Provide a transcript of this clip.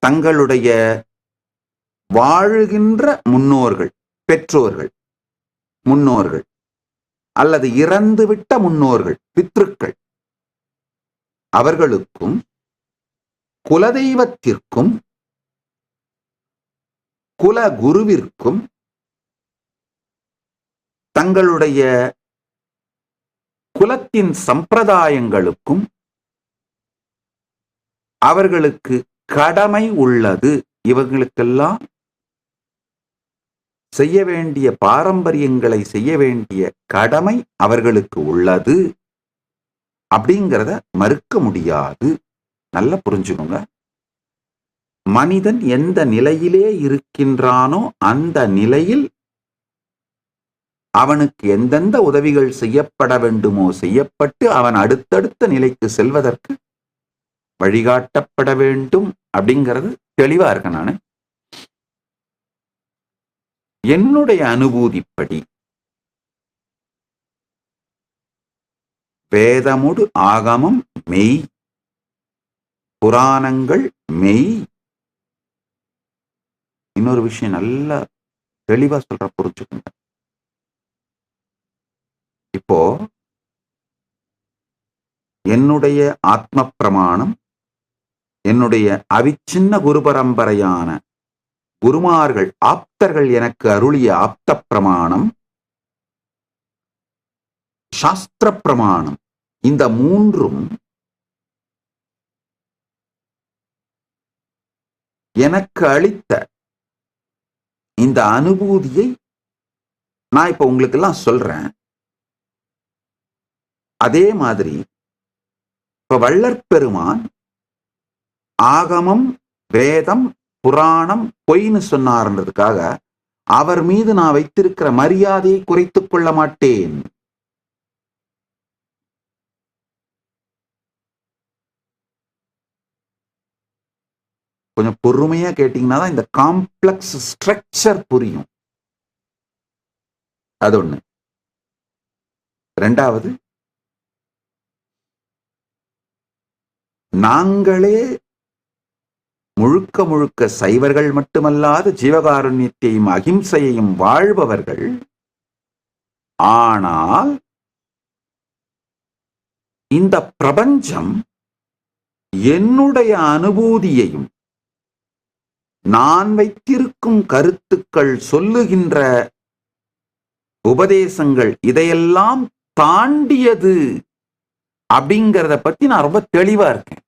தங்களுடைய வாழுகின்ற முன்னோர்கள், பெற்றோர்கள், முன்னோர்கள் அல்லது இறந்துவிட்ட முன்னோர்கள், பித்ருக்கள், அவர்களுக்கும் குலதெய்வத்திற்கும் குல குருவிற்கும் தங்களுடைய குலத்தின் சம்பிரதாயங்களுக்கும் அவர்களுக்கு கடமை உள்ளது. இவர்களுக்கெல்லாம் செய்ய வேண்டிய பாரம்பரியங்களை செய்ய வேண்டிய கடமை அவர்களுக்கு உள்ளது அப்படிங்கிறத மறுக்க முடியாது. நல்லா புரிஞ்சுக்கோங்க. மனிதன் எந்த நிலையிலே இருக்கின்றானோ அந்த நிலையில் அவனுக்கு எந்தெந்த உதவிகள் செய்யப்பட வேண்டுமோ செய்யப்பட்டு அவன் அடுத்தடுத்த நிலைக்கு செல்வதற்கு வழிகாட்டப்பட வேண்டும் அப்படிங்கிறது தெளிவா இருக்க. நான் என்னுடைய அனுபூதிப்படி வேதமுடு ஆகமம் மெய், புராணங்கள் மெய். இன்னொரு விஷயம் நல்லா தெளிவா சொல்ற, புரிஞ்சுக்கோங்க. இப்போ என்னுடைய ஆத்ம பிரமாணம், என்னுடைய அவிச்சின்ன குரு பரம்பரையான குருமார்கள், ஆப்தர்கள் எனக்கு அருளிய ஆப்த பிரமாணம், சாஸ்திர பிரமாணம், இந்த மூன்றும் எனக்கு அளித்த இந்த அனுபூதியை நான் இப்ப உங்களுக்கு எல்லாம் சொல்றேன். அதே மாதிரி இப்ப வள்ளற் பெருமான் ஆகமம், வேதம், புராணம் பொய்ன்னு சொன்னார்ன்றதுக்காக அவர் மீது நான் வைத்திருக்கிற மரியாதையை குறைத்துக் கொள்ள மாட்டேன். கொஞ்சம் பொறுமையா கேட்டீங்கன்னா தான் இந்த காம்ப்ளெக்ஸ் ஸ்ட்ரக்சர் புரியும். அது ஒண்ணு. ரெண்டாவது, நாங்களே முழுக்க முழுக்க சைவர்கள் மட்டுமல்லாத ஜீவகாருண்யத்தையும் அகிம்சையையும் வாழ்பவர்கள். ஆனால் இந்த பிரபஞ்சம் என்னுடைய அனுபூதியையும் நான் வைத்திருக்கும் கருத்துக்கள், சொல்லுகின்ற உபதேசங்கள் இதையெல்லாம் தாண்டியது அப்படிங்கிறத பத்தி நான் ரொம்ப தெளிவா இருக்கேன்.